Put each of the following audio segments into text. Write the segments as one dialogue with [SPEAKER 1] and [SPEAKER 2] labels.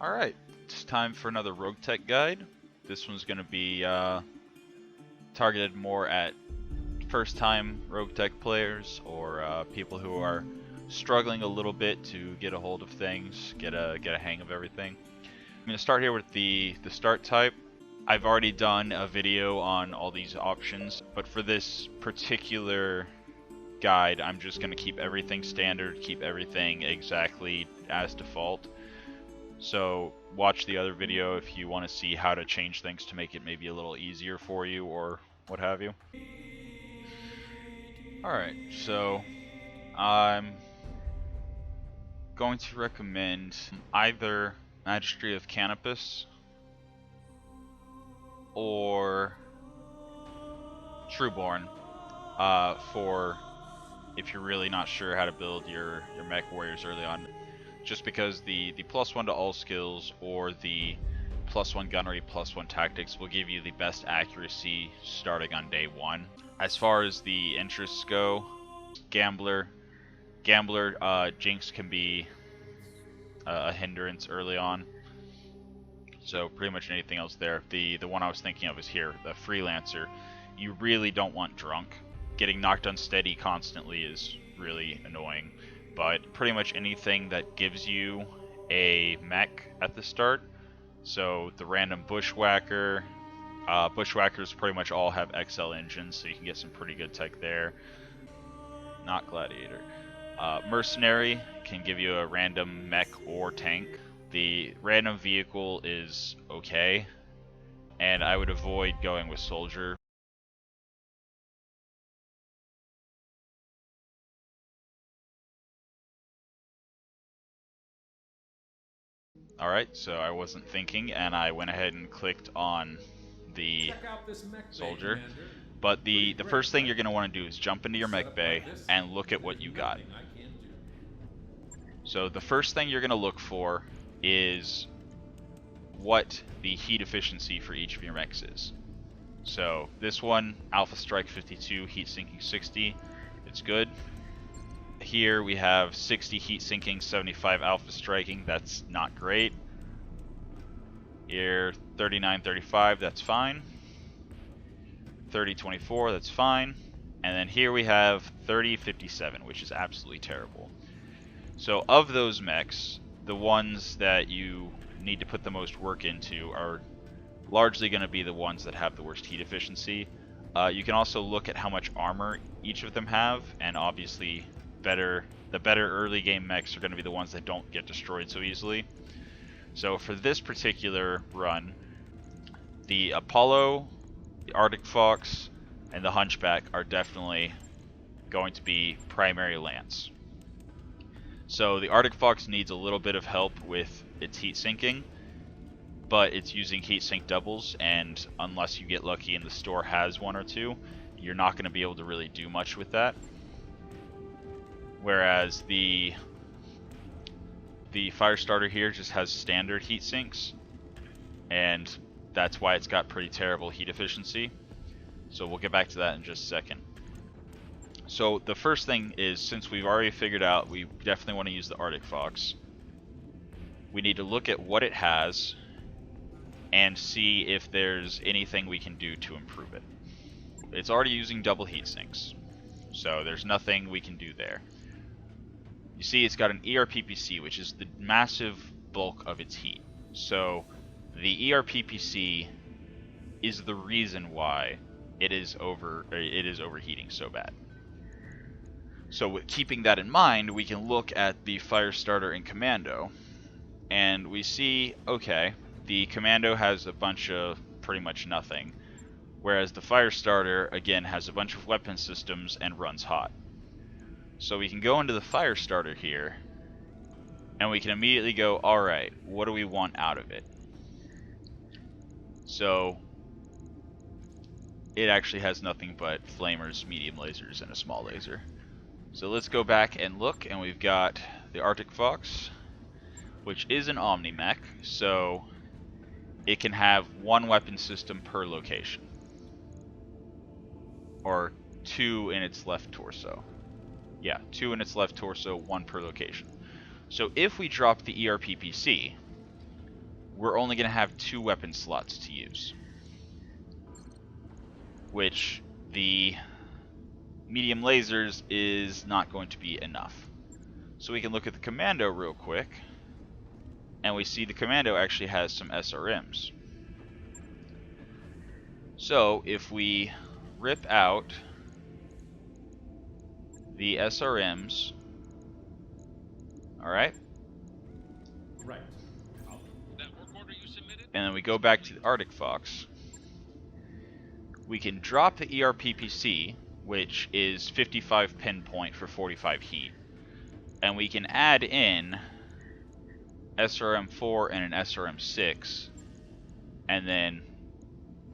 [SPEAKER 1] Alright, it's time for another Roguetech guide. This one's going to be targeted more at first-time Roguetech players or people who are struggling a little bit to get a hold of things, get a hang of everything. I'm going to start here with the start type. I've already done a video on all these options, but for this particular guide, I'm just going to keep everything standard, keep everything exactly as default. So watch the other video if you want to see how to change things to make it maybe a little easier for you or what have you. Alright, so I'm going to recommend either Magistry of Cannabis or Trueborn for if you're really not sure how to build your Mechwarriors early on. Just because the +1 to all skills or the +1 gunnery, +1 tactics will give you the best accuracy starting on day 1. As far as the interests go, Gambler, Jinx can be a hindrance early on. So pretty much anything else there. The one I was thinking of is here, the Freelancer. You really don't want Drunk. Getting knocked unsteady constantly is really annoying. But pretty much anything that gives you a mech at the start. So the random Bushwhacker. Bushwhackers pretty much all have XL engines, so you can get some pretty good tech there. Not Gladiator. Mercenary can give you a random mech or tank. The random vehicle is okay, and I would avoid going with Soldier. Alright, so I wasn't thinking, and I went ahead and clicked on the Soldier. But the first thing you're going to want to do is jump into your mech bay and look at what you got. So the first thing you're going to look for is what the heat efficiency for each of your mechs is. So this one, Alpha Strike 52, heat sinking 60, it's good. Here we have 60 heat sinking, 75 alpha striking, that's not great. Here 39-35, that's fine. 30-24, that's fine. And then here we have 30-57, which is absolutely terrible. So of those mechs, the ones that you need to put the most work into are largely going to be the ones that have the worst heat efficiency. You can also look at how much armor each of them have, and obviously the better early game mechs are going to be the ones that don't get destroyed so easily. So for this particular run, the Apollo, the Arctic Fox, and the Hunchback are definitely going to be primary lance. So the Arctic Fox needs a little bit of help with its heat sinking, but it's using heat sink doubles, and unless you get lucky and the store has one or two, you're not going to be able to really do much with that. Whereas the Firestarter here just has standard heat sinks, and that's why it's got pretty terrible heat efficiency. So we'll get back to that in just a second. So the first thing is, since we've already figured out we definitely want to use the Arctic Fox, we need to look at what it has and see if there's anything we can do to improve it. It's already using double heat sinks, so there's nothing we can do there. You see it's got an ERPPC, which is the massive bulk of its heat. So the ERPPC is the reason why it is overheating so bad. So with keeping that in mind, we can look at the Firestarter and Commando, and we see, okay, the Commando has a bunch of pretty much nothing, whereas the Firestarter, again, has a bunch of weapon systems and runs hot. So we can go into the Firestarter here, and we can immediately go, alright, what do we want out of it? So it actually has nothing but flamers, medium lasers, and a small laser. So let's go back and look, and we've got the Arctic Fox, which is an Omni Mech, so it can have one weapon system per location, or 2 in its left torso. Yeah, 2 in its left torso, 1 per location. So if we drop the ERPPC, we're only going to have 2 weapon slots to use, which the medium lasers is not going to be enough. So we can look at the commando real quick, and we see the commando actually has some SRMs. So if we rip out the SRMs, alright,
[SPEAKER 2] Right.
[SPEAKER 1] and then we go back to the Arctic Fox, we can drop the ERPPC, which is 55 pinpoint for 45 heat, and we can add in SRM4 and an SRM6, and then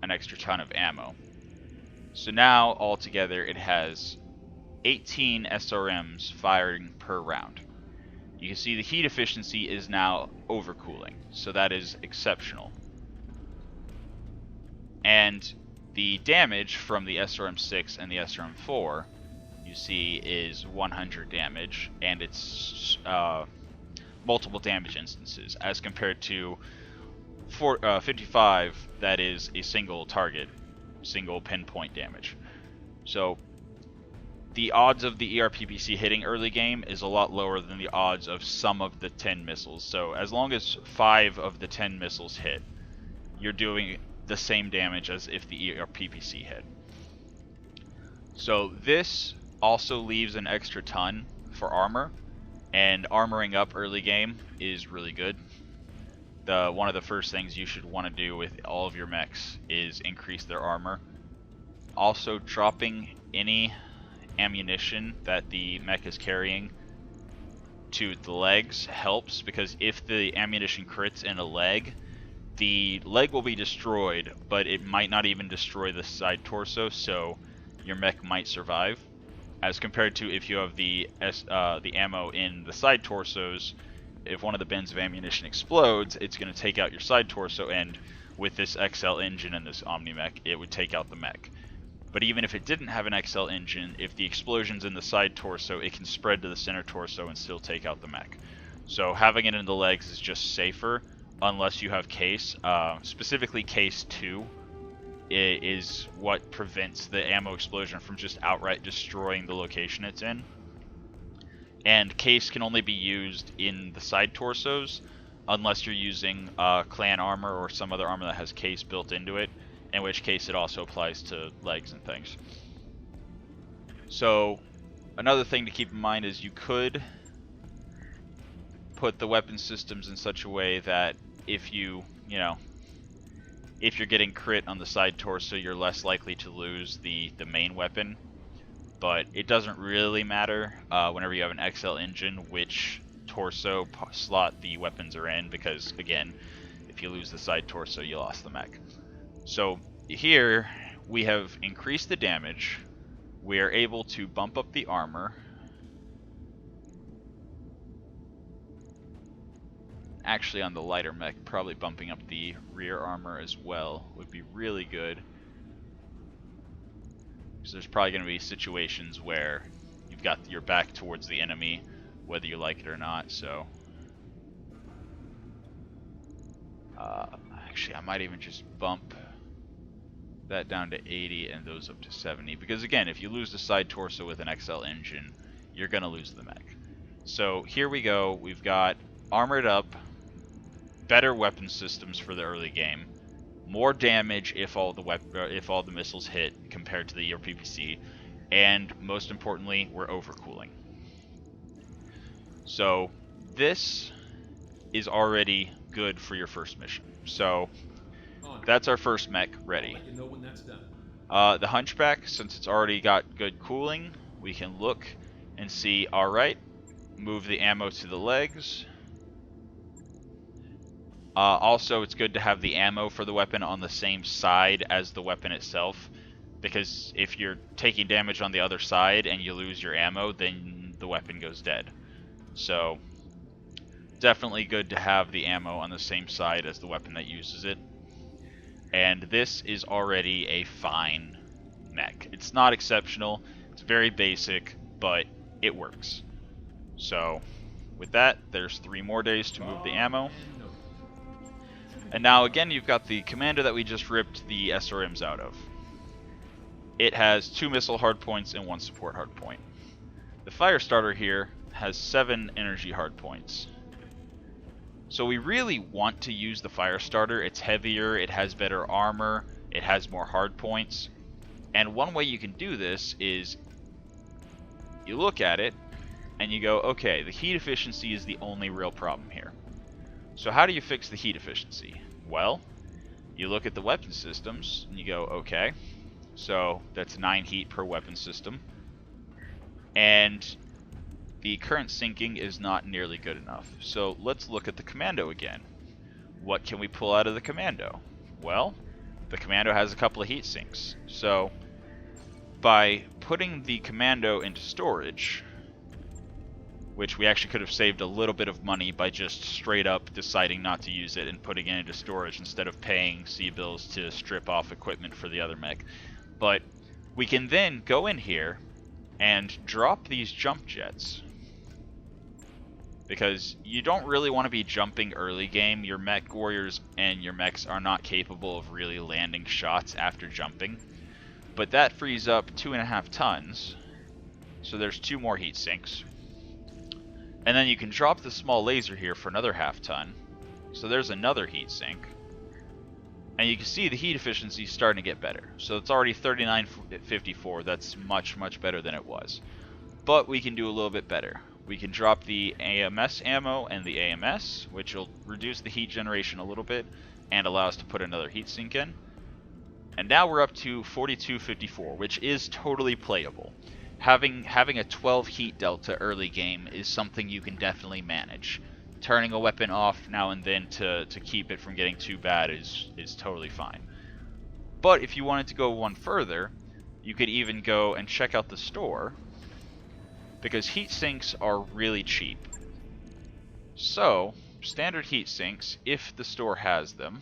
[SPEAKER 1] an extra ton of ammo. So now altogether it has 18 SRMs firing per round. You can see the heat efficiency is now overcooling, so that is exceptional. And the damage from the SRM6 and the SRM4, you see, is 100 damage, and it's multiple damage instances, as compared to 55, that is a single target, single pinpoint damage. So the odds of the ERPPC hitting early game is a lot lower than the odds of some of the 10 missiles. So as long as 5 of the 10 missiles hit, you're doing the same damage as if the ERPPC hit. So this also leaves an extra ton for armor, and armoring up early game is really good. One of the first things you should want to do with all of your mechs is increase their armor. Also, dropping any ammunition that the mech is carrying to the legs helps, because if the ammunition crits in a leg, the leg will be destroyed, but it might not even destroy the side torso, so your mech might survive. As compared to if you have the ammo in the side torsos, if one of the bins of ammunition explodes, it's going to take out your side torso, and with this XL engine and this Omni mech, it would take out the mech. But even if it didn't have an XL engine, if the explosion's in the side torso, it can spread to the center torso and still take out the mech. So having it in the legs is just safer, unless you have case. Specifically case 2 is what prevents the ammo explosion from just outright destroying the location it's in. And case can only be used in the side torsos, unless you're using clan armor or some other armor that has case built into it, in which case it also applies to legs and things. So another thing to keep in mind is you could put the weapon systems in such a way that if you're getting crit on the side torso, you're less likely to lose the main weapon. But it doesn't really matter whenever you have an XL engine which torso slot the weapons are in, because again, if you lose the side torso, you lost the mech. So here we have increased the damage. We are able to bump up the armor. Actually, on the lighter mech, probably bumping up the rear armor as well would be really good. Because there's probably going to be situations where you've got your back towards the enemy, whether you like it or not. So, actually, I might even just bump that down to 80 and those up to 70. Because again, if you lose the side torso with an XL engine, you're going to lose the mech. So here we go. We've got armored up, better weapon systems for the early game, more damage if all the missiles hit compared to the ERPPC, and most importantly, we're overcooling. So this is already good for your first mission. So that's our first mech ready.
[SPEAKER 2] I'll let you know when that's done.
[SPEAKER 1] The Hunchback, since it's already got good cooling, we can look and see, alright, move the ammo to the legs. Also, it's good to have the ammo for the weapon on the same side as the weapon itself, because if you're taking damage on the other side and you lose your ammo, then the weapon goes dead. So, definitely good to have the ammo on the same side as the weapon that uses it. And this is already a fine mech. It's not exceptional, it's very basic, but it works. So, with that, there's 3 more days to move the ammo. And now again, you've got the commander that we just ripped the SRMs out of. It has 2 missile hardpoints and 1 support hardpoint. The Firestarter here has 7 energy hardpoints. So we really want to use the Firestarter. It's heavier, it has better armor, it has more hardpoints. And one way you can do this is you look at it and you go, okay, the heat efficiency is the only real problem here. So how do you fix the heat efficiency? Well, you look at the weapon systems and you go, okay, so that's 9 heat per weapon system. And the current sinking is not nearly good enough. So let's look at the commando again. What can we pull out of the commando? Well, the commando has a couple of heat sinks. So by putting the commando into storage, which we actually could have saved a little bit of money by just straight up deciding not to use it and putting it into storage instead of paying cbills to strip off equipment for the other mech. But we can then go in here and drop these jump jets, because you don't really want to be jumping early game. Your Mechwarriors and your mechs are not capable of really landing shots after jumping. But that frees up 2.5 tons, so there's 2 more heat sinks. And then you can drop the small laser here for another half ton, so there's another heat sink. And you can see the heat efficiency is starting to get better. So it's already 39.54. That's much, much better than it was. But we can do a little bit better. We can drop the AMS ammo and the AMS, which will reduce the heat generation a little bit and allow us to put another heat sink in. And now we're up to 42.54, which is totally playable. Having a 12 heat delta early game is something you can definitely manage. Turning a weapon off now and then to keep it from getting too bad is totally fine. But if you wanted to go one further, you could even go and check out the store, because heat sinks are really cheap. So, standard heat sinks, if the store has them,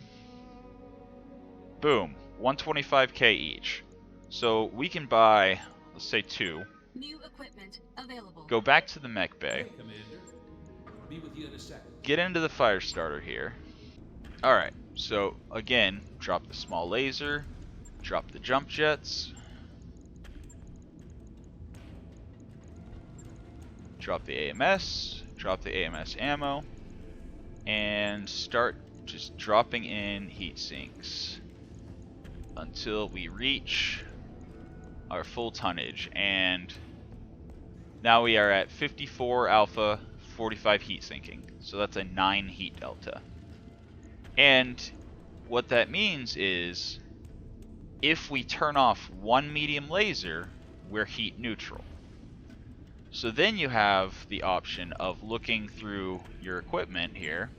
[SPEAKER 1] boom, 125k each. So we can buy, let's say 2.
[SPEAKER 3] New equipment available.
[SPEAKER 1] Go back to the mech bay.
[SPEAKER 2] Hey, Commander. Be with you in a second.
[SPEAKER 1] Get into the Firestarter here. Alright, so again, drop the small laser, drop the jump jets, drop the AMS, drop the AMS ammo, and start just dropping in heat sinks until we reach our full tonnage. And now we are at 54 alpha, 45 heat sinking. So that's a 9 heat delta. And what that means is if we turn off 1 medium laser, we're heat neutral. So then you have the option of looking through your equipment here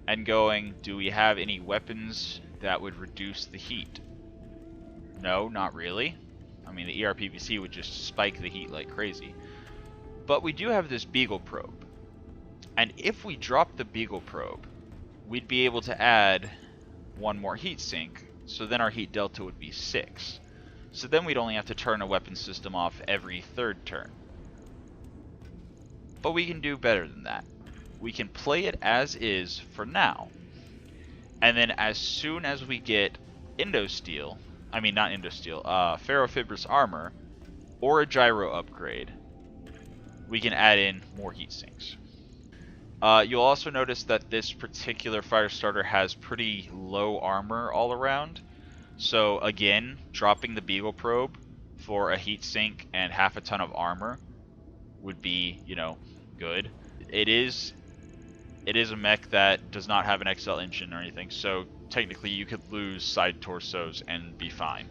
[SPEAKER 1] and going, do we have any weapons that would reduce the heat? No, not really. I mean, the ERPVC would just spike the heat like crazy. But we do have this Beagle probe. And if we drop the Beagle probe, we'd be able to add 1 more heat sink, so then our heat delta would be 6. So then we'd only have to turn a weapon system off every 3rd turn. But we can do better than that. We can play it as is for now. And then as soon as we get Indosteel, I mean not Indosteel, Ferrofibrous armor, or a gyro upgrade, we can add in more heat sinks. You'll also notice that this particular Firestarter has pretty low armor all around. So again, dropping the Beagle probe for a heat sink and half a ton of armor would be, you know, good. It is a mech that does not have an XL engine or anything, so technically you could lose side torsos and be fine.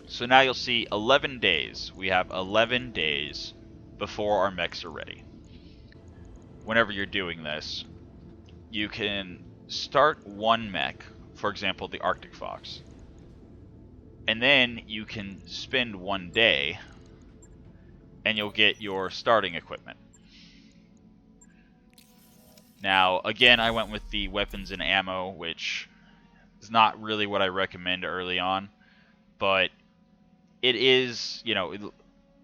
[SPEAKER 1] So now you'll see 11 days. We have 11 days before our mechs are ready. Whenever you're doing this, you can start 1 mech, for example the Arctic Fox, and then you can spend 1 day and you'll get your starting equipment. Now, again, I went with the weapons and ammo, which is not really what I recommend early on, but it is, you know,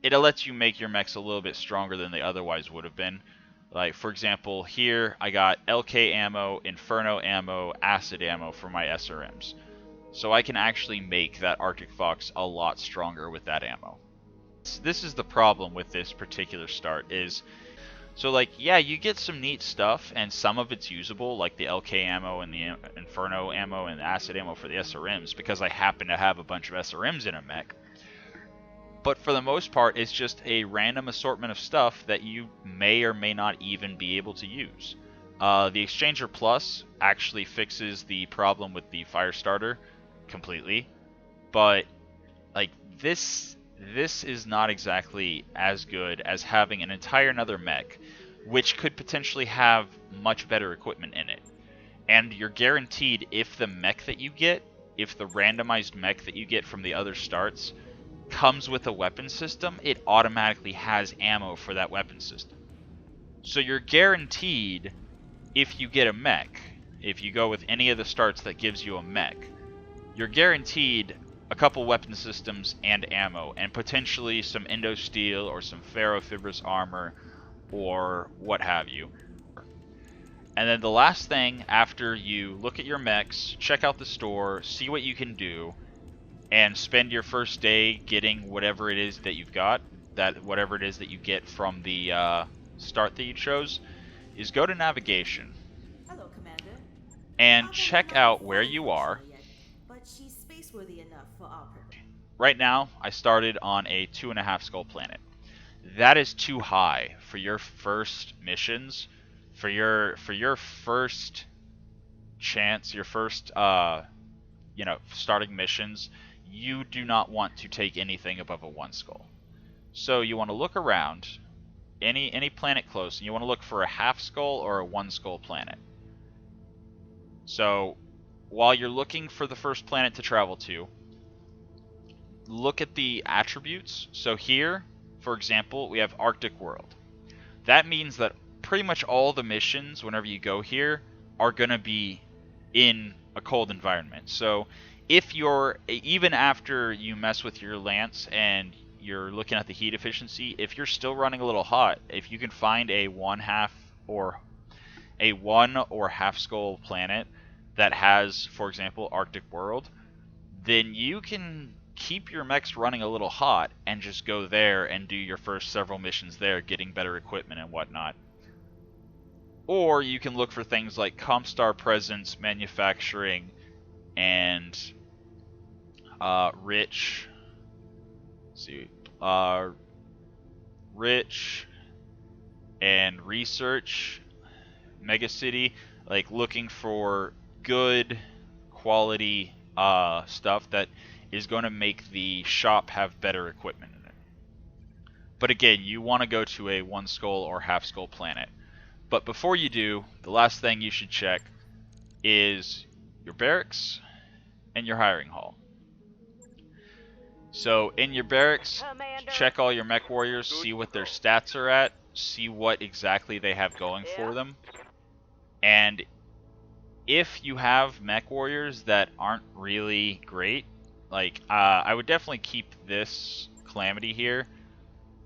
[SPEAKER 1] it lets you make your mechs a little bit stronger than they otherwise would have been. Like, for example, here I got LK ammo, Inferno ammo, Acid ammo for my SRMs. So I can actually make that Arctic Fox a lot stronger with that ammo. This is the problem with this particular start is, so like, yeah, you get some neat stuff, and some of it's usable, like the LK ammo and the Inferno ammo and the Acid ammo for the SRMs, because I happen to have a bunch of SRMs in a mech. But for the most part, it's just a random assortment of stuff that you may or may not even be able to use. The Exchanger Plus actually fixes the problem with the Firestarter completely, but like this is not exactly as good as having an entire another mech, which could potentially have much better equipment in it. And you're guaranteed, if the mech that you get, if the randomized mech that you get from the other starts comes with a weapon system, it automatically has ammo for that weapon system. So you're guaranteed, if you get a mech, if you go with any of the starts that gives you a mech, you're guaranteed a couple weapon systems and ammo, and potentially some Endosteel or some Ferrofibrous armor or what have you. And then the last thing, after you look at your mechs, check out the store, see what you can do, and spend your first day getting whatever it is that you've got, whatever it is that you get from the start that you chose, is go to navigation.
[SPEAKER 4] Hello, Commander.
[SPEAKER 1] And check out where you are.
[SPEAKER 4] But she's space-worthy enough for our purpose.
[SPEAKER 1] Right now, I started on a 2.5 skull planet. That is too high for your first missions, for your first chance, your first starting missions. You do not want to take anything above a 1 skull. So you want to look around any planet close, and you want to look for a half skull or a 1 skull planet. So while you're looking for the first planet to travel to, look at the attributes. So here, for example, we have Arctic World. That means that pretty much all the missions, whenever you go here, are going to be in a cold environment. So if you're, even after you mess with your lance and you're looking at the heat efficiency, if you're still running a little hot, if you can find a 1 or half skull planet that has, for example, Arctic World, then you can keep your mechs running a little hot and just go there and do your first several missions there, getting better equipment and whatnot. Or you can look for things like Comstar presence, manufacturing, and rich and research, megacity, like looking for good quality stuff that is going to make the shop have better equipment in it. But again, you want to go to a 1 skull or half skull planet. But before you do, the last thing you should check is your barracks and your hiring hall. So in your barracks, check all your mech warriors, see what their stats are at, see what exactly they have going for them. And if you have mech warriors that aren't really great, like I would definitely keep this Calamity here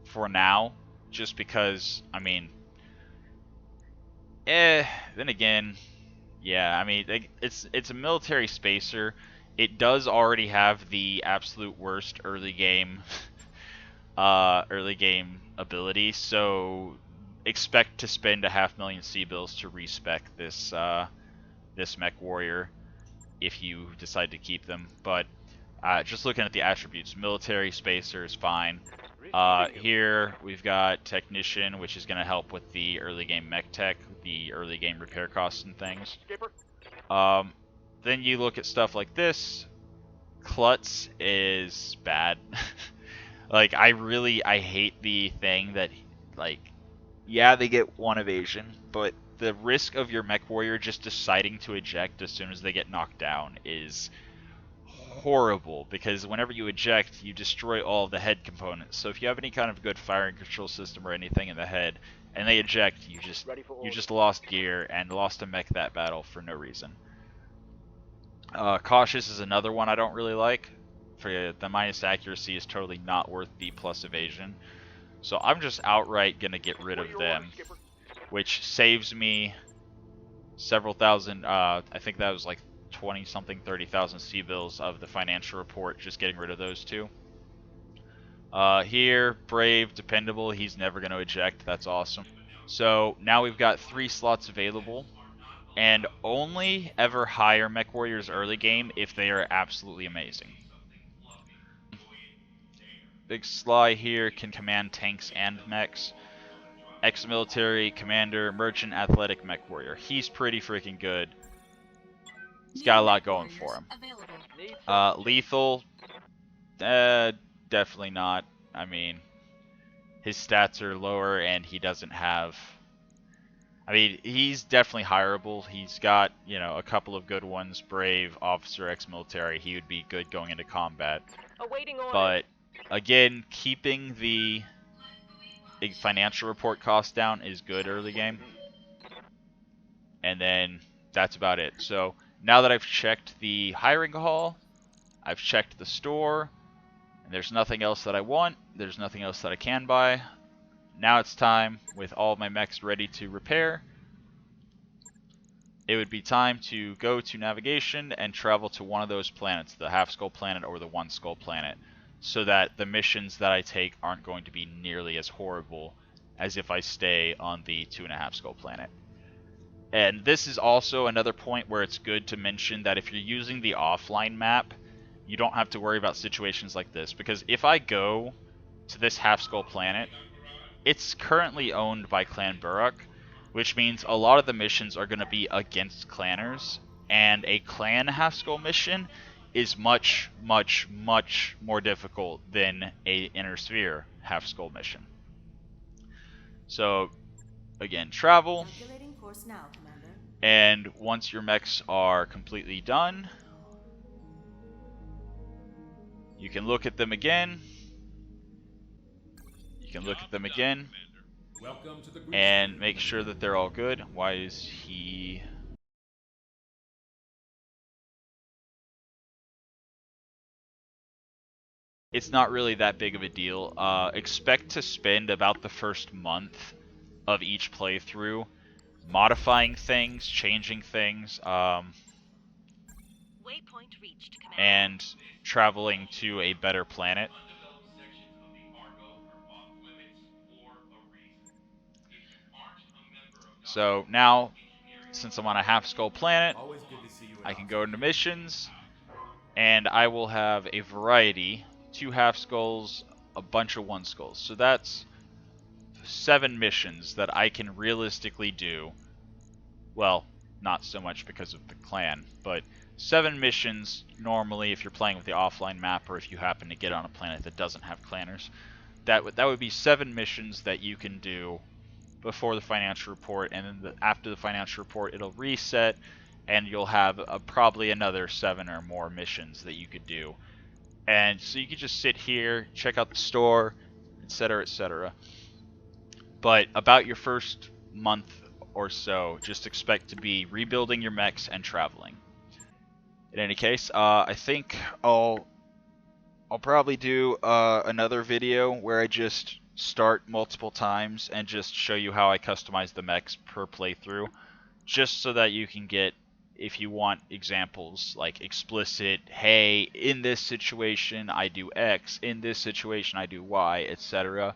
[SPEAKER 1] for now, just because, I mean, then again, yeah, I mean, it's a military spacer. It does already have the absolute worst early game ability, so expect to spend 500,000 cbills to respec this this mech warrior if you decide to keep them. But just looking at the attributes, military spacer is fine. Here we've got technician, which is going to help with the early game mech tech, the early game repair costs and things. Then you look at stuff like this. Klutz is bad. Like, I hate the thing that, like, yeah, they get 1 evasion, but the risk of your mech warrior just deciding to eject as soon as they get knocked down is horrible, because whenever you eject, you destroy all of the head components. So if you have any kind of good firing control system or anything in the head, and they eject, you just lost gear and lost a mech that battle for no reason. Cautious is another one I don't really like. For the minus accuracy is totally not worth the plus evasion. So I'm just outright gonna get rid of them. which saves me several thousand, I think that was like 20 something, 30,000 cbills of the financial report, just getting rid of those two. Here, Brave, Dependable, he's never going to eject, that's awesome. So now we've got 3 slots available, and only ever hire Mechwarriors early game if they are absolutely amazing. Big Sly here can command tanks and mechs. Ex-military, commander, merchant, athletic, Mechwarrior. He's pretty freaking good. He's got a lot going for him. Lethal, definitely not. I mean, his stats are lower and he doesn't have... I mean, he's definitely hireable. He's got, you know, a couple of good ones. Brave, officer, ex-military. He would be good going into combat. But, again, keeping the financial report cost down is good early game. And then that's about it. So, now that I've checked the hiring hall, I've checked the store, and there's nothing else that I want, there's nothing else that I can buy. Now it's time, with all my mechs ready to repair, it would be time to go to navigation and travel to one of those planets, the half skull planet or the one skull planet, so that the missions that I take aren't going to be nearly as horrible as if I stay on the 2.5 skull planet. And this is also another point where it's good to mention that if you're using the offline map, you don't have to worry about situations like this, because if I go to this half skull planet, it's currently owned by Clan Barracks, which means a lot of the missions are going to be against clanners, and a clan half skull mission is much, much, much more difficult than a inner sphere half skull mission. So, again, travel,
[SPEAKER 4] Course now, Commander.
[SPEAKER 1] and once your mechs are completely done, you can look at them again. You can look at them again.
[SPEAKER 2] Welcome to the
[SPEAKER 1] And make sure that they're all good. Why is he... It's not really that big of a deal. Expect to spend about the first month of each playthrough modifying things, changing things,
[SPEAKER 5] Waypoint reached, Commander.
[SPEAKER 1] and traveling to a better planet. So now, since I'm on a half skull planet, I can go into missions, and I will have a variety, 2 half skulls, a bunch of 1 skulls. So that's 7 missions that I can realistically do. Well, not so much because of the clan, but 7 missions normally if you're playing with the offline map, or if you happen to get on a planet that doesn't have clanners. That would be 7 missions that you can do before the financial report, and then after the financial report it'll reset, and you'll have probably another 7 or more missions that you could do. And so you could just sit here, check out the store, etc., etc. But about your first month or so, just expect to be rebuilding your mechs and traveling. In any case, I think I'll probably do another video where I just start multiple times and just show you how I customize the mechs per playthrough, just so that you can get, if you want examples like explicit, hey, in this situation I do X, in this situation I do Y, etc.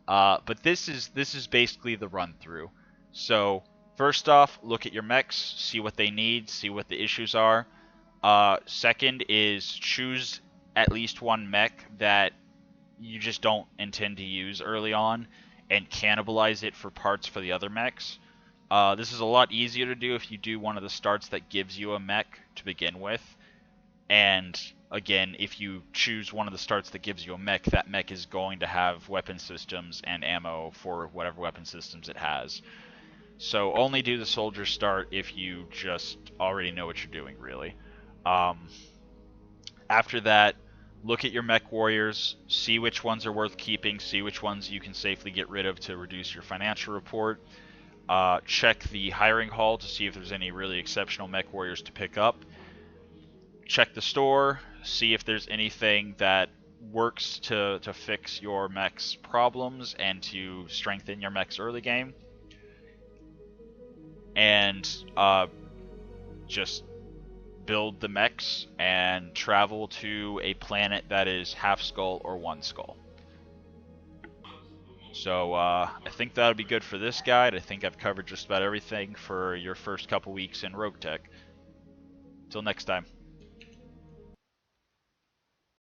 [SPEAKER 1] But this is basically the run through. So first off, look at your mechs, see what they need, see what the issues are. Second is choose at least 1 mech that you just don't intend to use early on, and cannibalize it for parts for the other mechs. This is a lot easier to do if you do one of the starts that gives you a mech to begin with. And again, if you choose one of the starts that gives you a mech, that mech is going to have weapon systems and ammo for whatever weapon systems it has. So only do the soldier start if you just already know what you're doing, really. After that, look at your Mechwarriors, see which ones are worth keeping, see which ones you can safely get rid of to reduce your financial report. Check the hiring hall to see if there's any really exceptional Mechwarriors to pick up. Check the store, see if there's anything that works to fix your mech's problems and to strengthen your mech's early game. and just build the mechs and travel to a planet that is half skull or one skull. So I think that'll be good for this guide. I think I've covered just about everything for your first couple weeks in Roguetech. Till next time.